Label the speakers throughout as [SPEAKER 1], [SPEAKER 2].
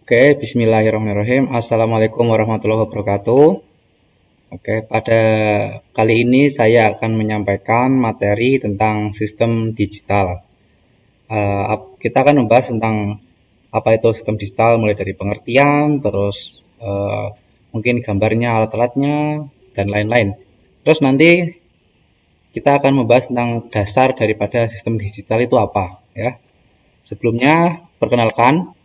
[SPEAKER 1] Oke, bismillahirrahmanirrahim. Assalamualaikum warahmatullahi wabarakatuh. Oke, pada kali ini saya akan menyampaikan materi tentang sistem digital. Kita akan membahas tentang apa itu sistem digital, mulai dari pengertian, terus mungkin gambarnya, alat-alatnya, dan lain-lain. Terus nanti kita akan membahas tentang dasar daripada sistem digital itu apa, ya. Sebelumnya, perkenalkan,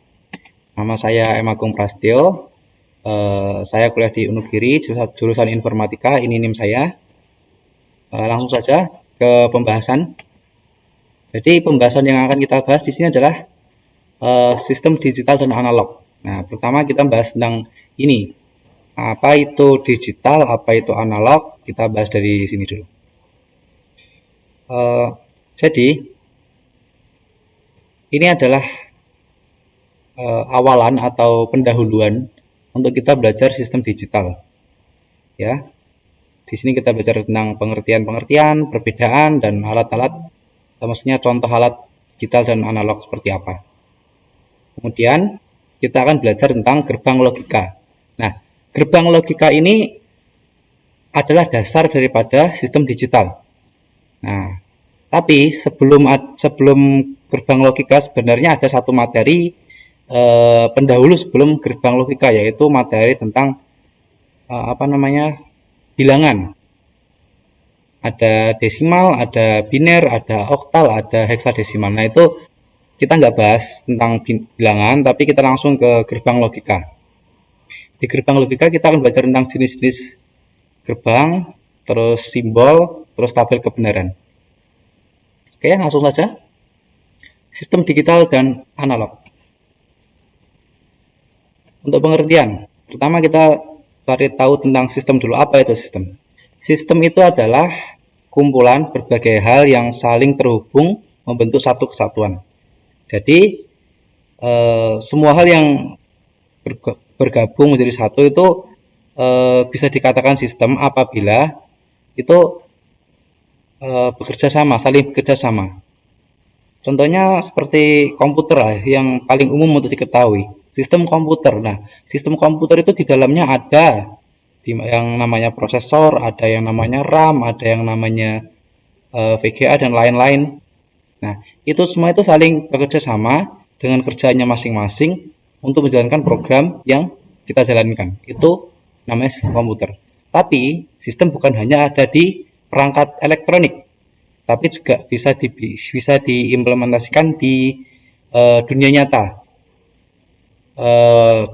[SPEAKER 1] nama saya M. Agung Prasetyo. Saya kuliah di Unugiri, jurusan Informatika, ini NIM saya. Langsung saja ke pembahasan. Jadi pembahasan yang akan kita bahas di sini adalah sistem digital dan analog. Nah, pertama kita bahas tentang ini. Apa itu digital, apa itu analog, kita bahas dari sini dulu. Jadi, ini adalah awalan atau pendahuluan untuk kita belajar sistem digital. Ya. Di sini kita belajar tentang pengertian-pengertian, perbedaan, dan alat-alat, maksudnya contoh alat digital dan analog seperti apa. Kemudian kita akan belajar tentang gerbang logika. Nah, gerbang logika ini adalah dasar daripada sistem digital. Nah, tapi sebelum gerbang logika sebenarnya ada satu materi pendahulu sebelum gerbang logika, yaitu materi tentang bilangan. Ada desimal, ada biner, ada oktal, ada heksadesimal. Nah, itu kita nggak bahas tentang bilangan, tapi kita langsung ke gerbang logika. Di gerbang logika kita akan belajar tentang jenis-jenis gerbang, terus simbol, terus tabel kebenaran. Oke, langsung saja. Sistem digital dan analog. Untuk pengertian, pertama kita cari tahu tentang sistem dulu. Apa itu sistem? Sistem itu adalah kumpulan berbagai hal yang saling terhubung membentuk satu kesatuan. Jadi, semua hal yang bergabung menjadi satu itu bisa dikatakan sistem apabila itu bekerja sama, saling bekerja sama. Contohnya seperti komputer lah, yang paling umum untuk diketahui. Sistem komputer. Nah, sistem komputer itu di dalamnya ada yang namanya prosesor, ada yang namanya RAM, ada yang namanya VGA dan lain-lain. Nah, itu semua itu saling bekerja sama dengan kerjanya masing-masing untuk menjalankan program yang kita jalankan. Itu namanya sistem komputer. Tapi sistem bukan hanya ada di perangkat elektronik, tapi juga bisa diimplementasikan di dunia nyata.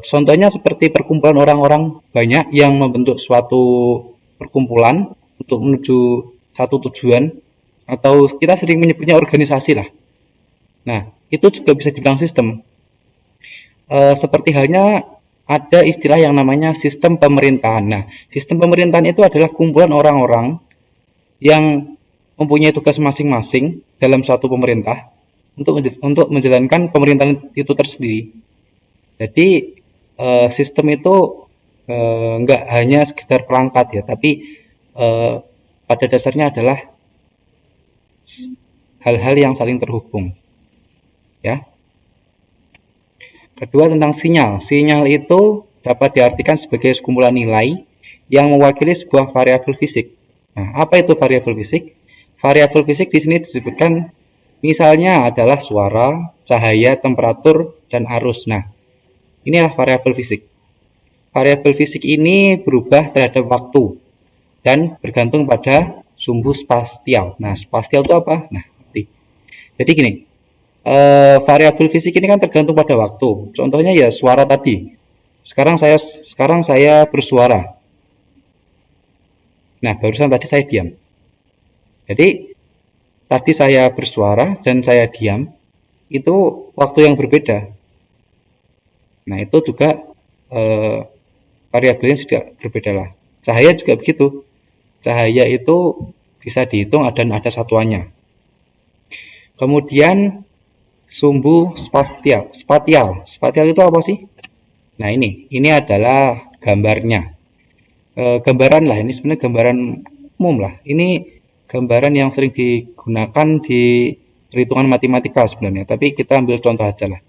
[SPEAKER 1] Contohnya seperti perkumpulan orang-orang banyak yang membentuk suatu perkumpulan untuk menuju satu tujuan, atau kita sering menyebutnya organisasi lah. Nah, itu juga bisa dibilang sistem. Seperti halnya ada istilah yang namanya sistem pemerintahan. Nah, sistem pemerintahan itu adalah kumpulan orang-orang yang mempunyai tugas masing-masing dalam suatu pemerintah untuk menjalankan pemerintahan itu tersendiri. Jadi sistem itu nggak hanya sekedar perangkat ya, tapi pada dasarnya adalah hal-hal yang saling terhubung. Ya. Kedua, tentang sinyal. Sinyal itu dapat diartikan sebagai sekumpulan nilai yang mewakili sebuah variabel fisik. Nah, apa itu variabel fisik? Variabel fisik di sini disebutkan misalnya adalah suara, cahaya, temperatur, dan arus. Nah, inilah variabel fisik. Variabel fisik ini berubah terhadap waktu dan bergantung pada sumbu spasial. Nah, spasial itu apa? Nah, jadi gini, variabel fisik ini kan tergantung pada waktu. Contohnya ya suara tadi. Sekarang saya bersuara. Nah, barusan tadi saya diam. Jadi tadi saya bersuara dan saya diam, itu waktu yang berbeda. Nah, itu juga variabelnya juga berbeda lah. Cahaya juga begitu. Cahaya itu bisa dihitung dan ada satuannya. Kemudian sumbu spasial. Spasial itu apa sih? Nah, ini adalah gambarnya. Gambaran lah, ini sebenarnya gambaran umum lah. Ini gambaran yang sering digunakan di perhitungan matematika sebenarnya, tapi kita ambil contoh aja lah.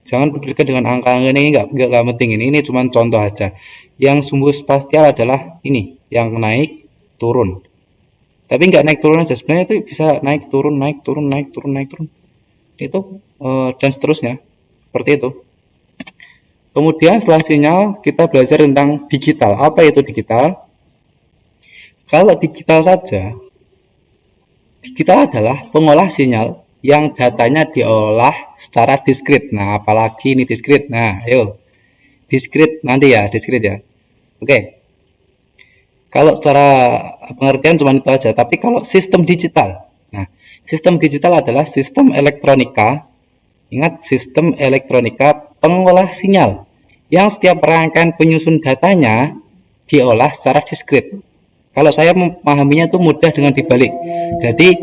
[SPEAKER 1] Jangan pedulikan dengan angka-angka ini, nggak penting ini. Ini cuma contoh aja. Yang sumbu spasial adalah ini, yang naik turun. Tapi nggak naik turun aja, sebenarnya itu bisa naik turun, naik turun, naik turun, naik turun. Itu dan seterusnya seperti itu. Kemudian setelah sinyal kita belajar tentang digital. Apa itu digital? Kalau digital saja, digital adalah pengolah sinyal yang datanya diolah secara diskrit. Nah, apalagi ini diskrit. Nah, ayo. Diskrit nanti ya, diskrit ya. Oke. Kalau secara pengertian cuma itu aja, tapi kalau sistem digital. Nah, sistem digital adalah sistem elektronika. Ingat, sistem elektronika pengolah sinyal yang setiap rangkaian penyusun datanya diolah secara diskrit. Kalau saya memahaminya itu mudah dengan dibalik. Jadi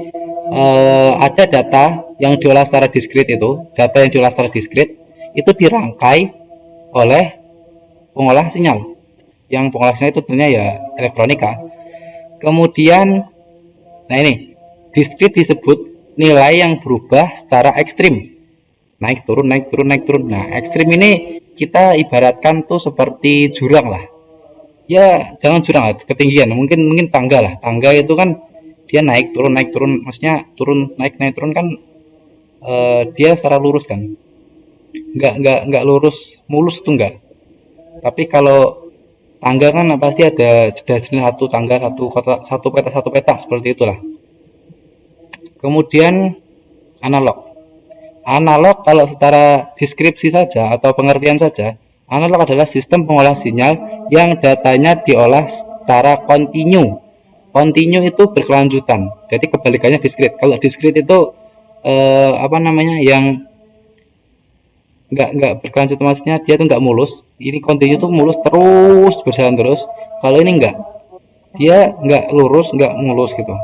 [SPEAKER 1] ada data yang diolah secara diskrit data yang diolah secara diskrit itu dirangkai oleh pengolah sinyal. Yang pengolah sinyal itu tentunya ya elektronika. Kemudian, nah ini diskrit disebut nilai yang berubah secara ekstrim. Naik turun, naik turun, naik turun. Nah, ekstrim ini kita ibaratkan tuh seperti jurang lah. Ya, jangan jurang lah, ketinggian. Mungkin tangga lah. Tangga itu kan dia naik turun, maksudnya turun, naik turun kan dia secara lurus kan. Nggak lurus mulus itu enggak. Tapi kalau tangga kan pasti ada jeda satu tangga, satu peta seperti itulah. Kemudian analog. Analog kalau secara deskripsi saja atau pengertian saja, analog adalah sistem pengolah sinyal yang datanya diolah secara kontinu. Kontinu itu berkelanjutan. Jadi kebalikannya diskrit. Kalau diskrit itu yang nggak berkelanjutan, maksudnya dia tuh nggak mulus. Ini kontinu tuh mulus terus, berjalan terus. Kalau ini nggak, dia nggak lurus, nggak mulus gitu.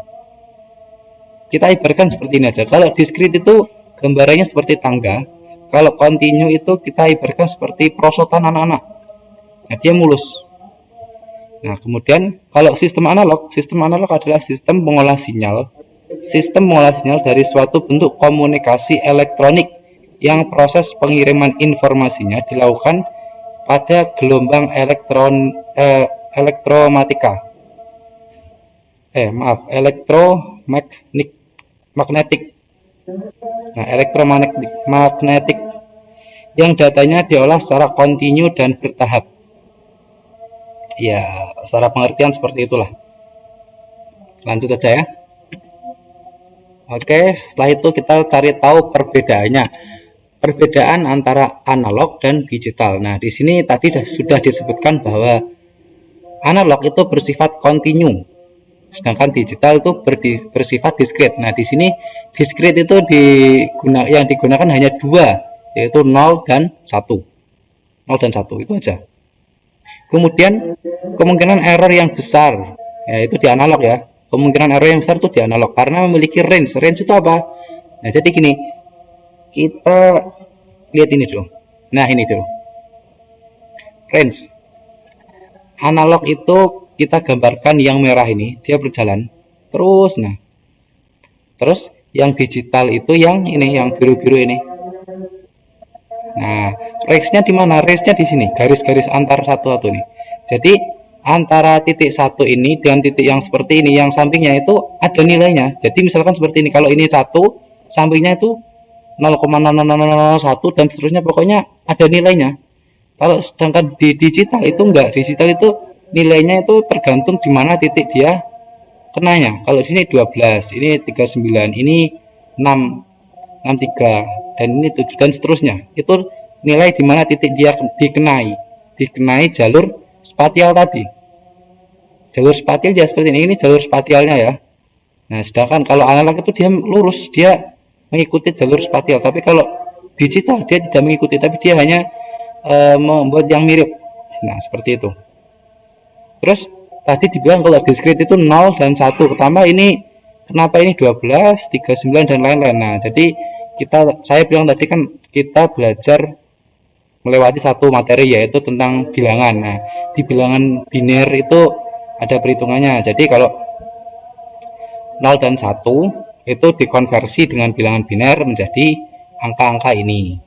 [SPEAKER 1] Kita ibaratkan seperti ini aja. Kalau diskrit itu gambarannya seperti tangga. Kalau kontinu itu kita ibaratkan seperti perosotan anak-anak. Nah, dia mulus. Nah, kemudian kalau sistem analog adalah sistem pengolah sinyal. Sistem pengolah sinyal dari suatu bentuk komunikasi elektronik yang proses pengiriman informasinya dilakukan pada gelombang elektromagnetik. Nah, elektromagnetik yang datanya diolah secara kontinu dan bertahap. Ya, secara pengertian seperti itulah. Lanjut aja ya. Oke, setelah itu kita cari tahu perbedaannya. Perbedaan antara analog dan digital. Nah, di sini tadi sudah disebutkan bahwa analog itu bersifat kontinu, sedangkan digital itu bersifat diskrit. Nah, di sini diskrit itu yang digunakan hanya dua, yaitu 0 dan 1. 0 dan 1 itu aja. Kemudian kemungkinan error yang besar, yaitu di analog ya. Kemungkinan error yang besar itu di analog karena memiliki range. Range itu apa? Nah, jadi gini. Kita lihat ini dulu. Nah, ini dulu. Range. Analog itu kita gambarkan yang merah ini, dia berjalan terus. Nah, terus yang digital itu yang ini, yang biru-biru ini. Nah, range-nya di mana? Range-nya di sini, garis-garis antar satu-satu nih. Jadi antara titik satu ini dengan titik yang seperti ini, yang sampingnya itu ada nilainya. Jadi misalkan seperti ini, kalau ini satu, sampingnya itu 0,0001 dan seterusnya, pokoknya ada nilainya. Kalau sedangkan di digital itu enggak, digital itu nilainya itu tergantung di mana titik dia kenanya. Kalau di sini 12, ini 39, ini 6, 63 dan ini 7 dan seterusnya. Itu nilai di mana titik dia dikenai jalur spatial tadi. Jalur spatial dia seperti ini jalur spatialnya ya. Nah, sedangkan kalau analog itu dia lurus, dia mengikuti jalur spatial. Tapi kalau digital dia tidak mengikuti, tapi dia hanya membuat yang mirip. Nah, seperti itu. Terus tadi dibilang kalau diskrit itu 0 dan 1. Pertama ini kenapa ini 12, 39 dan lain-lain. Nah, jadi saya bilang tadi kan kita belajar melewati satu materi, yaitu tentang bilangan. Nah, di bilangan biner itu ada perhitungannya. Jadi kalau 0 dan 1 itu dikonversi dengan bilangan biner menjadi angka-angka ini.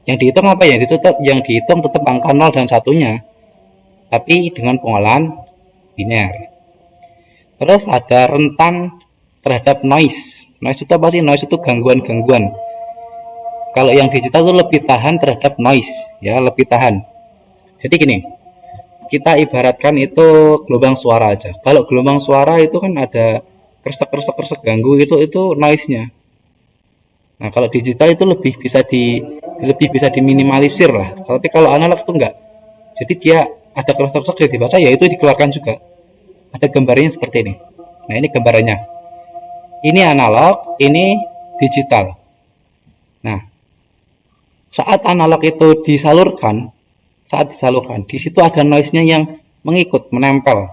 [SPEAKER 1] Yang dihitung apa ya? Yang dihitung tetap angka 0 dan satunya, tapi dengan pengolahan biner. Terus ada rentan terhadap noise. Noise itu apa sih? Noise itu gangguan-gangguan. Kalau yang digital itu lebih tahan terhadap noise, ya, lebih tahan. Jadi gini, kita ibaratkan itu gelombang suara aja. Kalau gelombang suara itu kan ada kresek ganggu, itu noise-nya. Nah, kalau digital itu lebih bisa diminimalisir lah. Tapi kalau analog itu enggak. Jadi dia ada kresek yang dibaca, ya itu dikeluarkan juga. Ada gambarnya seperti ini. Nah, ini gambarannya. Ini analog, ini digital. Nah, saat analog itu disalurkan, di situ ada noise-nya yang mengikut, menempel.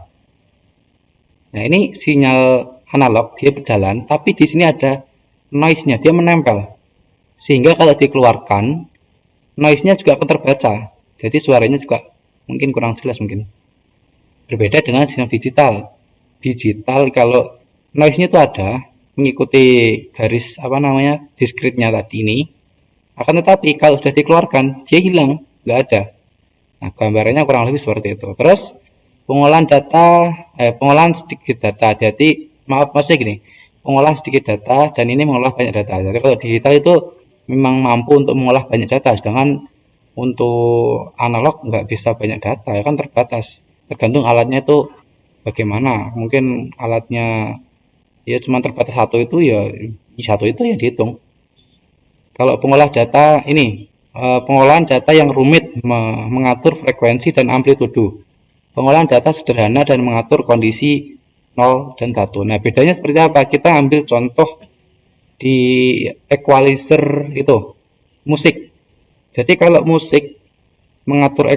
[SPEAKER 1] Nah, ini sinyal analog, dia berjalan, tapi di sini ada noise-nya, dia menempel. Sehingga kalau dikeluarkan, noise-nya juga akan terbaca. Jadi suaranya juga mungkin kurang jelas mungkin. Berbeda dengan sinyal digital. Digital kalau noise-nya itu ada, mengikuti garis diskritnya tadi ini, akan tetapi kalau sudah dikeluarkan dia hilang, nggak ada. Nah, gambarannya kurang lebih seperti itu. Terus pengolahan sedikit data. Jadi maksudnya gini, pengolah sedikit data dan ini mengolah banyak data. Jadi kalau digital itu memang mampu untuk mengolah banyak data, sedangkan untuk analog nggak bisa banyak data, ya kan, terbatas. Tergantung alatnya itu bagaimana. Mungkin alatnya ya cuma terbatas satu itu ya dihitung. Kalau pengolah data ini pengolahan data yang rumit mengatur frekuensi dan amplitudo. Pengolahan data sederhana dan mengatur kondisi 0 dan 1. Nah, bedanya seperti apa? Kita ambil contoh di equalizer itu, musik. Jadi kalau musik mengatur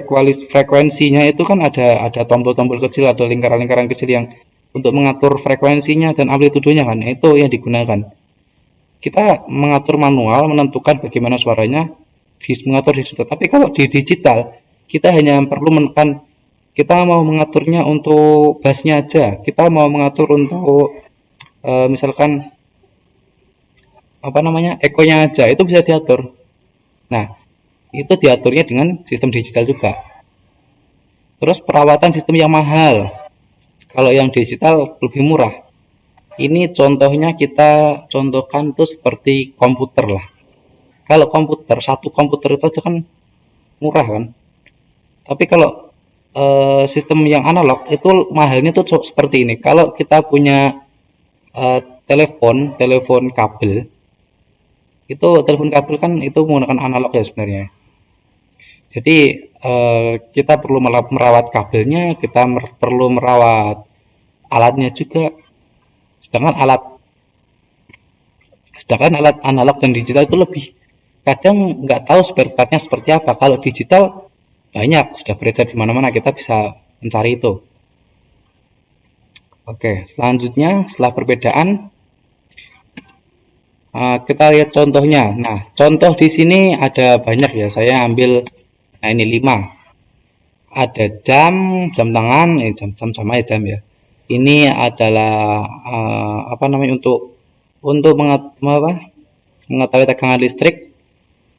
[SPEAKER 1] frekuensinya itu kan ada tombol-tombol kecil atau lingkaran-lingkaran kecil yang untuk mengatur frekuensinya dan amplitudonya kan, itu yang digunakan. Kita mengatur manual, menentukan bagaimana suaranya, mengatur digital. Tapi kalau di digital, kita hanya perlu menekan, kita mau mengaturnya untuk bassnya aja, kita mau mengatur untuk misalkan ekonya aja, itu bisa diatur. Nah, itu diaturnya dengan sistem digital juga. Terus perawatan sistem yang mahal. Kalau yang digital lebih murah. Ini contohnya kita contohkan tuh seperti komputer lah. Kalau komputer, satu komputer itu aja kan murah kan. Tapi kalau sistem yang analog itu mahalnya tuh seperti ini. Kalau kita punya telepon kabel, itu telepon kabel kan itu menggunakan analog ya sebenarnya. Jadi kita perlu merawat kabelnya, kita perlu merawat alatnya juga. Sedangkan alat analog dan digital itu lebih kadang nggak tahu spare partnya seperti apa. Kalau digital banyak, sudah beredar di mana-mana, kita bisa mencari itu. Oke, selanjutnya setelah perbedaan kita lihat contohnya. Nah, contoh di sini ada banyak ya. Saya ambil, nah ini 5. Ada jam tangan, jam sama ya jam ya. Ini adalah untuk mengetahui tegangan listrik.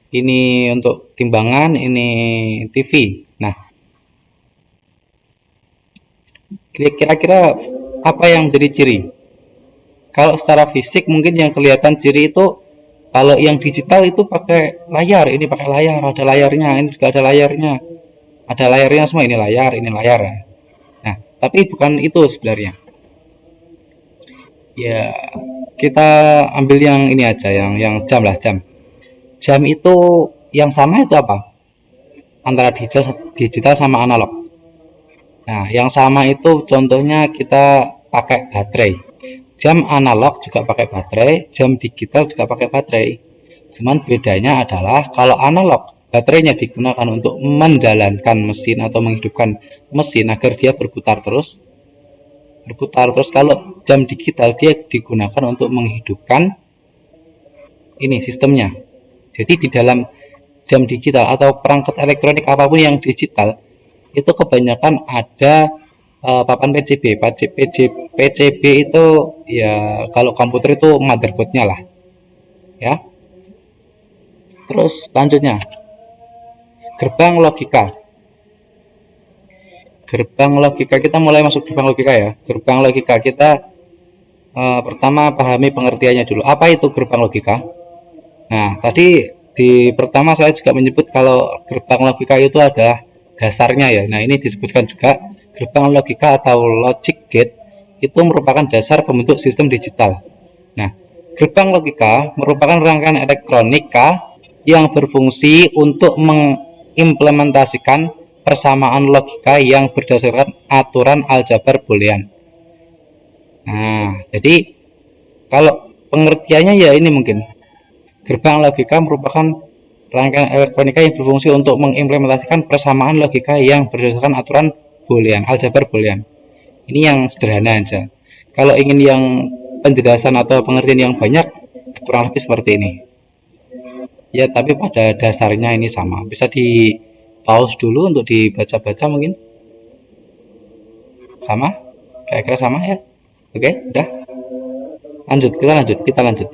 [SPEAKER 1] Ini untuk timbangan, ini TV. Nah, kira-kira apa yang jadi ciri? Kalau secara fisik mungkin yang kelihatan ciri itu, kalau yang digital itu pakai layar, ini pakai layar, ada layarnya, ini juga ada layarnya. Ada layarnya semua, ini layar. Nah, tapi bukan itu sebenarnya. Ya, kita ambil yang ini aja, yang jam lah, jam. Jam itu yang sama itu apa? Antara digital sama analog. Nah, yang sama itu contohnya kita pakai baterai. Jam analog juga pakai baterai, jam digital juga pakai baterai. Cuman bedanya adalah kalau analog baterainya digunakan untuk menjalankan mesin atau menghidupkan mesin agar dia berputar terus. Kalau jam digital dia digunakan untuk menghidupkan ini sistemnya. Jadi di dalam jam digital atau perangkat elektronik apapun yang digital itu kebanyakan ada papan PCB. PCB itu ya kalau komputer itu motherboardnya lah, ya. Terus selanjutnya gerbang logika. Gerbang logika, kita mulai masuk gerbang logika ya. Gerbang logika kita pertama pahami pengertiannya dulu. Apa itu gerbang logika? Nah, tadi di pertama saya juga menyebut kalau gerbang logika itu adalah dasarnya ya. Nah, ini disebutkan juga gerbang logika atau logic gate itu merupakan dasar pembentuk sistem digital. Nah, gerbang logika merupakan rangkaian elektronika yang berfungsi untuk mengimplementasikan persamaan logika yang berdasarkan aturan aljabar boolean. Nah, jadi kalau pengertiannya ya ini mungkin gerbang logika merupakan rangkaian elektronika yang berfungsi untuk mengimplementasikan persamaan logika yang berdasarkan aturan boolean, aljabar boolean. Ini yang sederhana aja. Kalau ingin yang penjelasan atau pengertian yang banyak, kurang lebih seperti ini. Ya, tapi pada dasarnya ini sama. Bisa di pause dulu untuk dibaca-baca mungkin. Sama? Kira-kira sama ya? Oke, udah. Kita lanjut.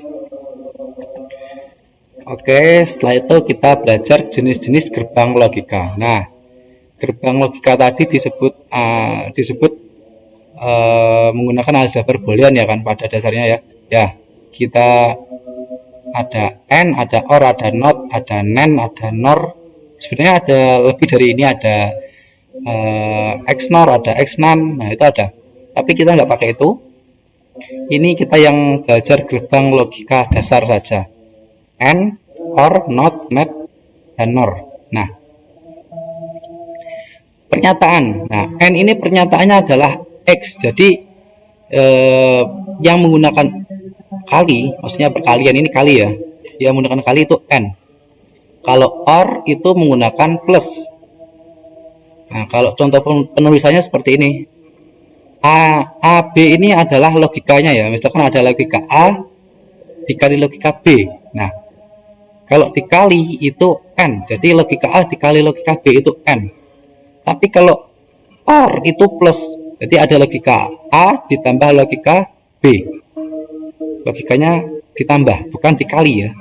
[SPEAKER 1] Oke, setelah itu kita belajar jenis-jenis gerbang logika. Nah, gerbang logika tadi disebut menggunakan aljabar boolean ya kan pada dasarnya ya. Ya, kita ada AND, ada OR, ada NOT, ada NAND, ada NOR. Sebenarnya ada lebih dari ini, ada XNOR, ada XNAND. Nah, itu ada. Tapi kita nggak pakai itu. Ini kita yang belajar gerbang logika dasar saja. AND, OR, NOT, NAND, dan NOR. Nah, pernyataan. Nah, AND ini pernyataannya adalah X. Jadi yang menggunakan kali, maksudnya perkalian ini kali ya. Yang menggunakan kali itu N. Kalau OR itu menggunakan plus. Nah, kalau contoh penulisannya seperti ini. A, B ini adalah logikanya ya. Misalkan ada logika A dikali logika B. Nah, kalau dikali itu N. Jadi logika A dikali logika B itu N. Tapi kalau OR itu plus. Jadi ada logika A ditambah logika B. Logikanya ditambah, bukan dikali ya.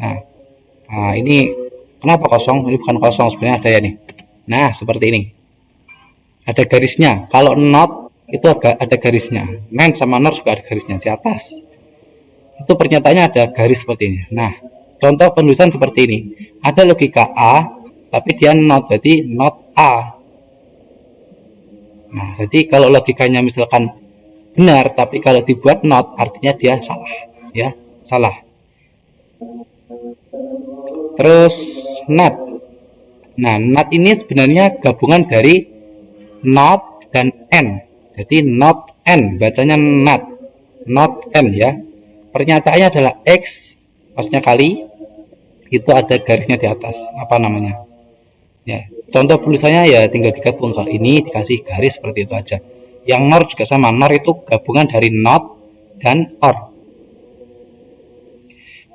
[SPEAKER 1] Nah, ini kenapa kosong? Ini bukan kosong, sebenarnya ada ya nih. Nah, seperti ini. Ada garisnya. Kalau NOT itu ada garisnya. NAND sama NOR juga ada garisnya di atas. Itu pernyataannya ada garis seperti ini. Nah, contoh penulisan seperti ini. Ada logika A, tapi dia NOT, berarti NOT A. Nah, jadi kalau logikanya misalkan benar, tapi kalau dibuat NOT, artinya dia salah. Ya, salah. Terus NAT. Nah, NAT ini sebenarnya gabungan dari NOT dan N. Jadi NOT N, bacanya NAT. NOT N ya. Pernyataannya adalah X, maksudnya kali. Itu ada garisnya di atas. Apa namanya? Ya, contoh tulisannya ya tinggal digabung. Kalau ini dikasih garis seperti itu aja. Yang NOR juga sama. NOR itu gabungan dari NOT dan OR.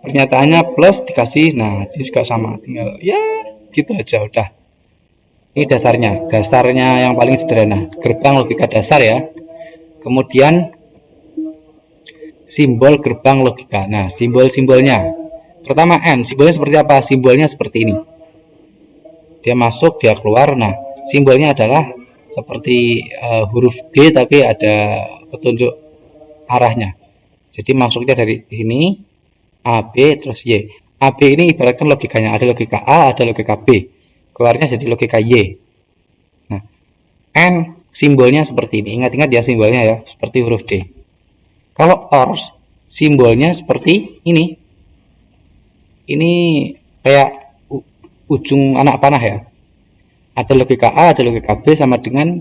[SPEAKER 1] Pernyataannya plus dikasih, nah ini juga sama, tinggal ya gitu aja udah. Ini dasarnya yang paling sederhana, gerbang logika dasar ya. Kemudian simbol gerbang logika. Nah, simbol-simbolnya. Pertama N, simbolnya seperti apa? Simbolnya seperti ini. Dia masuk, dia keluar. Nah, simbolnya adalah seperti huruf D tapi ada petunjuk arahnya. Jadi masuknya dari sini. A, B, terus Y. A, B ini ibaratkan logikanya. Ada logika A, ada logika B. Keluarnya jadi logika Y. Nah, N simbolnya seperti ini. Ingat-ingat ya simbolnya ya. Seperti huruf D. Kalau OR, simbolnya seperti ini. Ini kayak ujung anak panah ya. Ada logika A, ada logika B sama dengan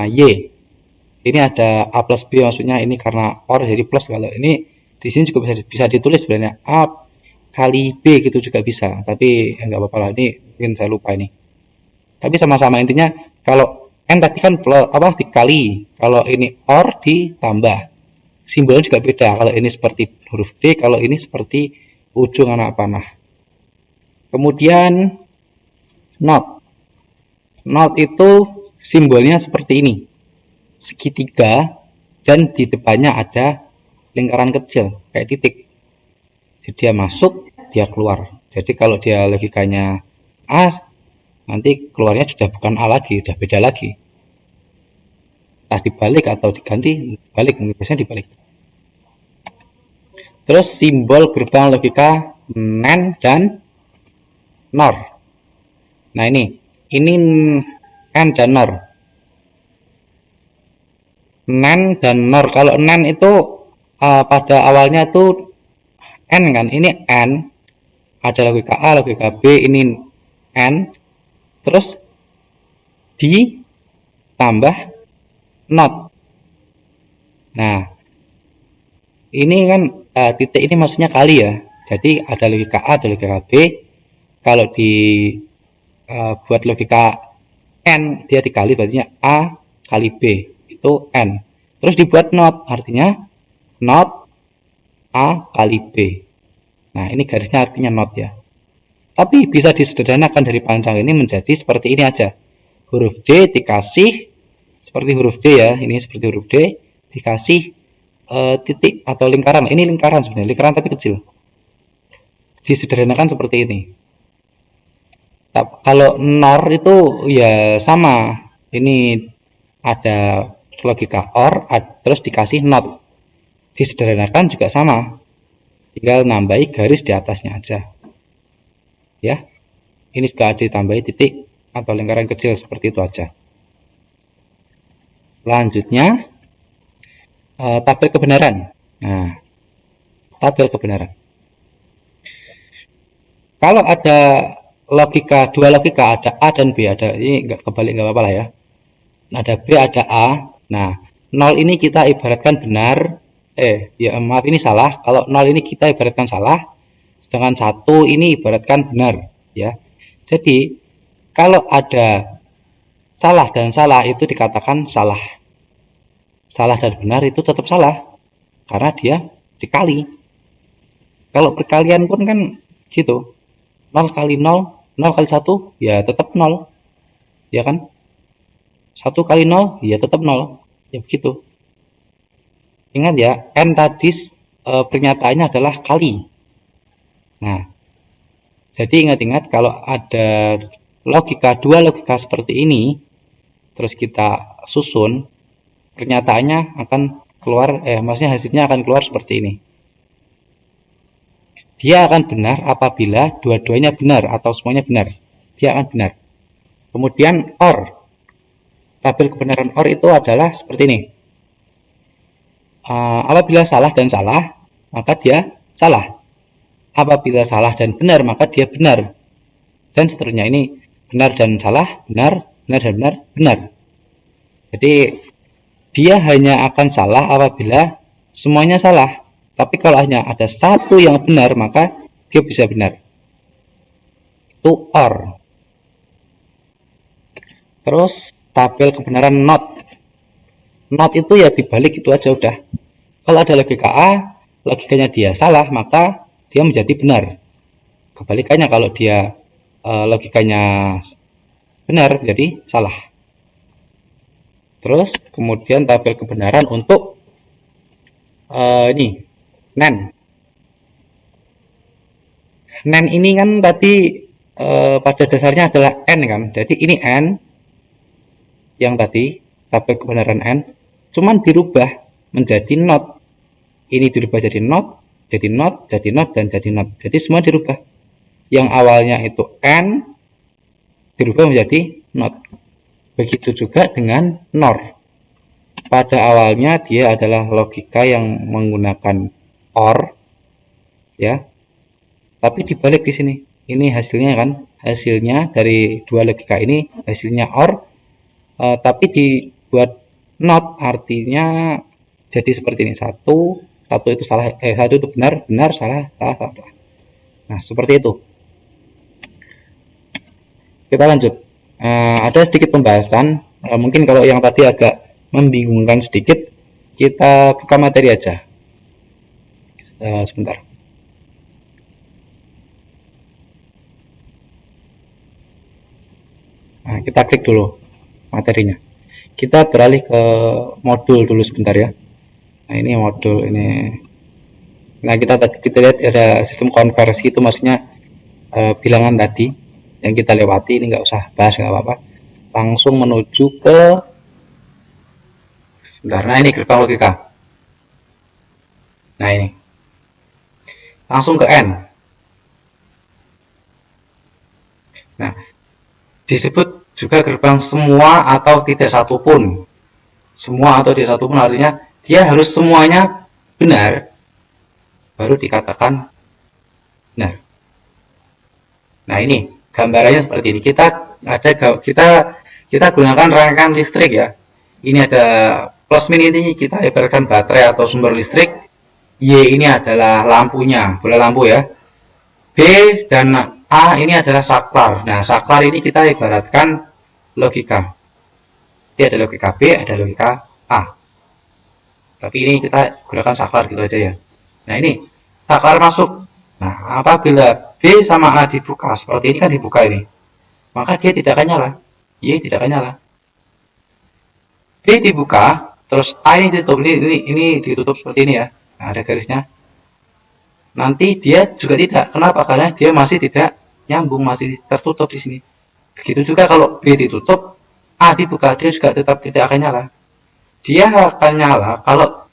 [SPEAKER 1] Y. Ini ada A plus B, maksudnya ini karena OR jadi plus. Kalau ini di sini juga bisa ditulis sebenarnya A kali B gitu juga bisa, tapi enggak apa-apa lah, ini mungkin saya lupa ini. Tapi sama-sama intinya kalau N tadi kan dikali, kalau ini OR ditambah. Simbolnya juga beda, kalau ini seperti huruf D, kalau ini seperti ujung anak panah. Kemudian NOT. NOT itu simbolnya seperti ini. Segitiga dan di depannya ada lingkaran kecil kayak titik. Jadi dia masuk, dia keluar. Jadi kalau dia logikanya A, nanti keluarnya sudah bukan A lagi, sudah beda lagi. Entah dibalik atau diganti, balik, biasanya dibalik. Terus simbol gerbang logika NAND dan NOR. Nah ini N dan NOR. NAND dan NOR. Kalau NAND itu pada awalnya itu N kan, ini N, ada logika A, logika B, ini N, terus ditambah NOT. Nah ini kan titik ini maksudnya kali ya, jadi ada logika A, ada logika B. Kalau buat logika N, dia dikali, berarti A kali B itu N. Terus dibuat NOT, artinya NOT A kali B. Nah ini garisnya artinya NOT ya. Tapi bisa disederhanakan dari panjang ini menjadi seperti ini aja. Huruf D dikasih seperti huruf D ya, ini seperti huruf D dikasih titik atau lingkaran. Ini lingkaran sebenarnya, lingkaran tapi kecil. Disederhanakan seperti ini. Kalau NOR itu ya sama. Ini ada logika OR, terus dikasih NOT. Disederhanakan juga sama. Tinggal nambahi garis di atasnya aja. Ya. Ini juga ditambahi titik atau lingkaran kecil seperti itu aja. Selanjutnya tabel kebenaran. Nah, tabel kebenaran. Kalau ada dua logika, ada A dan B, ada ini nggak kebalik nggak apa-apa lah ya. Ada B, ada A. Nah, 0 ini kita ibaratkan benar. Ya maaf ini salah. Kalau 0 ini kita ibaratkan salah, sedangkan 1 ini ibaratkan benar, ya. Jadi kalau ada salah dan salah itu dikatakan salah. Salah dan benar itu tetap salah karena dia dikali. Kalau perkalian pun kan gitu. 0 kali 0, 0 kali 1 ya tetap 0. Ya kan? 1 kali 0 ya tetap 0. Ya begitu. Ingat ya, N tadi pernyataannya adalah kali. Nah, jadi ingat-ingat kalau ada dua logika seperti ini, terus kita susun, pernyataannya akan keluar, maksudnya hasilnya akan keluar seperti ini. Dia akan benar apabila dua-duanya benar atau semuanya benar. Dia akan benar. Kemudian OR. Tabel kebenaran OR itu adalah seperti ini. Apabila salah dan salah, maka dia salah. Apabila salah dan benar, maka dia benar. Dan seterusnya, ini benar dan salah, benar, benar dan benar, benar. Jadi dia hanya akan salah apabila semuanya salah. Tapi kalau hanya ada satu yang benar, maka dia bisa benar. Itu OR. Terus tabel kebenaran NOT. NOT itu ya dibalik itu aja udah. Kalau ada logika A, logikanya dia salah, maka dia menjadi benar. Kebalikannya kalau dia logikanya benar, jadi salah. Terus kemudian tabel kebenaran untuk ini NAND. NAND ini kan tadi pada dasarnya adalah N kan. Jadi ini N yang tadi tabel kebenaran N, cuman dirubah menjadi NOT. Ini dirubah jadi NOT, jadi NOT, jadi NOT, dan jadi NOT. Jadi semua dirubah. Yang awalnya itu N dirubah menjadi NOT. Begitu juga dengan NOR. Pada awalnya dia adalah logika yang menggunakan OR, ya. Tapi dibalik di sini. Ini hasilnya kan, hasilnya dari dua logika ini hasilnya OR, tapi dibuat NOT, artinya jadi seperti ini. Satu itu salah, satu itu benar, benar, salah, salah, salah, salah. Nah, seperti itu. Kita lanjut. Ada sedikit pembahasan. Mungkin kalau yang tadi agak membingungkan sedikit, kita buka materi aja. Sebentar. Nah, kita klik dulu materinya. Kita beralih ke modul dulu sebentar ya. Nah, ini modul ini. Nah, kita lihat ada sistem konversi, itu maksudnya bilangan tadi. yang kita lewati, ini nggak usah bahas, nggak apa-apa. Langsung menuju ke, sebentar, nah ini gerbang logika. Nah ini, langsung ke N. Nah, disebut juga gerbang semua atau tidak satupun. Semua atau tidak satupun artinya dia harus semuanya benar, baru dikatakan benar. Nah ini gambarannya seperti ini. Kita gunakan rangkaian listrik ya. Ini ada plus min, ini kita ibaratkan baterai atau sumber listrik. Y ini adalah lampunya, bola lampu ya. B dan A ini adalah saklar. Nah, saklar ini kita ibaratkan logika. Dia ada logika B, ada logika A. Tapi ini kita gunakan saklar gitu aja ya. Nah, ini saklar masuk. Nah, apabila B sama A dibuka, seperti ini kan dibuka ini, maka dia tidak akan nyala. Y tidak akan nyala. B dibuka, terus A ini ditutup. Ini ditutup seperti ini ya. Nah, ada garisnya. Nanti dia juga tidak. Kenapa? Karena dia masih tidak nyambung, masih tertutup di sini. Begitu juga kalau B ditutup, A dibuka, dia juga tetap tidak akan nyala. Dia akan nyala kalau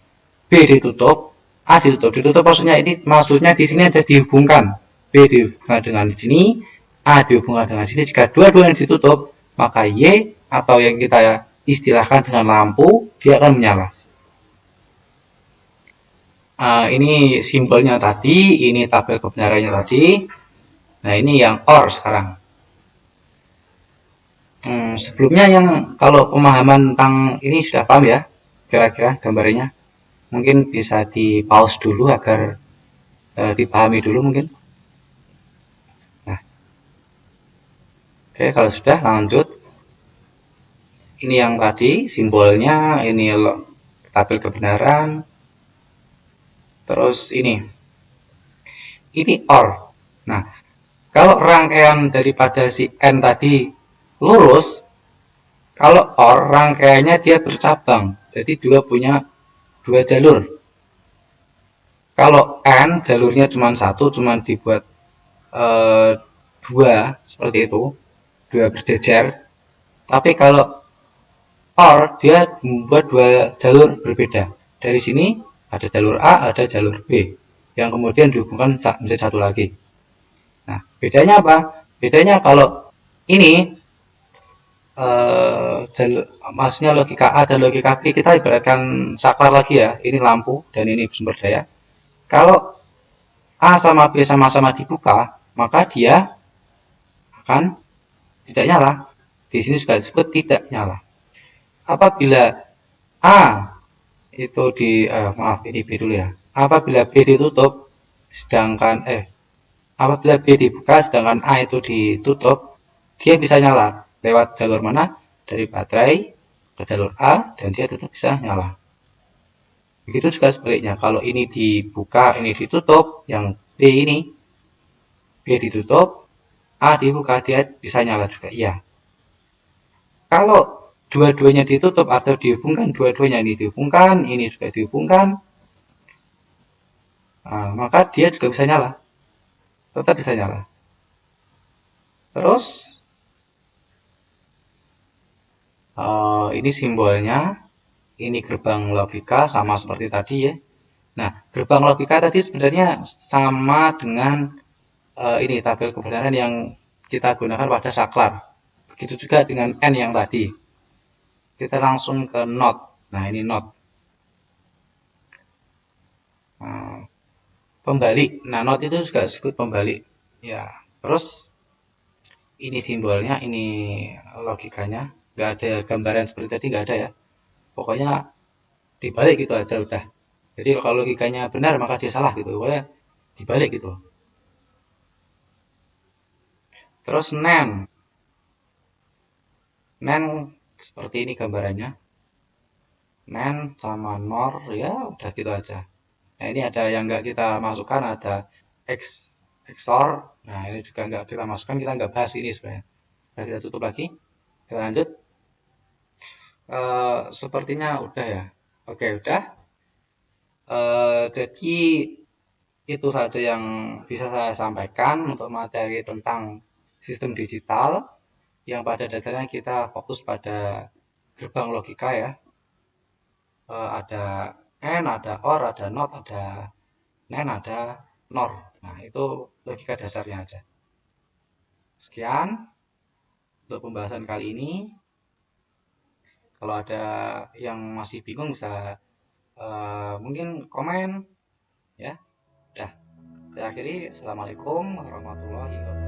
[SPEAKER 1] B ditutup, A ditutup. Ditutup maksudnya di sini ada dihubungkan. B dihubungkan dengan sini, A dihubungkan dengan sini. Jika dua-duanya ditutup, maka Y atau yang kita istilahkan dengan lampu, dia akan menyala. Ini simpelnya tadi, ini tabel kebenarannya tadi. Nah, ini yang OR sekarang. Sebelumnya yang kalau pemahaman tentang ini sudah paham ya, kira-kira gambarnya. Mungkin bisa di pause dulu agar dipahami dulu mungkin. Nah, oke, kalau sudah lanjut. Ini yang tadi simbolnya, ini tabel kebenaran. Terus ini OR. Nah, kalau rangkaian daripada si N tadi lurus, kalau OR rangkaiannya dia bercabang, jadi punya dua jalur. Kalau N jalurnya cuma satu, cuma dibuat dua seperti itu, dua berjejer. Tapi kalau OR dia membuat dua jalur berbeda. Dari sini ada jalur A, ada jalur B, yang kemudian dihubungkan menjadi satu lagi. Nah, bedanya apa? Bedanya kalau ini maksudnya logika A dan logika B, kita ibaratkan saklar lagi ya. Ini lampu dan ini sumber daya. Kalau A sama B sama-sama dibuka, maka dia akan tidak nyala. Di sini juga disebut tidak nyala. Apabila A itu ini B dulu ya. Apabila B ditutup, apabila B dibuka sedangkan A itu ditutup, dia bisa nyala lewat jalur mana? Dari baterai ke jalur A dan dia tetap bisa nyala. Begitu juga sebaliknya, kalau ini dibuka, ini ditutup, yang B ditutup, A dibuka, dia bisa nyala juga. Iya. Kalau dua-duanya ditutup atau dihubungkan, dua-duanya ini dihubungkan, ini juga dihubungkan, maka dia juga bisa nyala, tetap bisa nyala. Terus ini simbolnya, ini gerbang logika sama seperti tadi ya. Nah, gerbang logika tadi sebenarnya sama dengan ini tabel kebenaran yang kita gunakan pada saklar. Begitu juga dengan N yang tadi. Kita langsung ke NOT. Nah, ini NOT. Pembalik. Nah, NOT itu juga disebut pembalik. Ya, terus ini simbolnya, ini logikanya. Nggak ada gambaran seperti tadi, nggak ada ya. Pokoknya dibalik gitu aja udah. Jadi kalau logikanya benar, maka dia salah gitu. Pokoknya dibalik gitu. Terus NAND. NAND seperti ini gambarannya. NAND sama NOR, ya udah gitu aja. Nah, ini ada yang nggak kita masukkan, ada XOR. Nah, ini juga nggak kita masukkan, kita nggak bahas ini sebenarnya. Nah, kita tutup lagi. Kita lanjut. Sepertinya udah ya. Oke, udah. Jadi itu saja yang bisa saya sampaikan untuk materi tentang sistem digital yang pada dasarnya kita fokus pada gerbang logika ya. Ada AND, ada OR, ada NOT, ada NAND, ada NOR. Nah, itu logika dasarnya aja. Sekian untuk pembahasan kali ini. Kalau ada yang masih bingung bisa mungkin komen ya. Udah, saya akhiri. Assalamualaikum warahmatullahi wabarakatuh.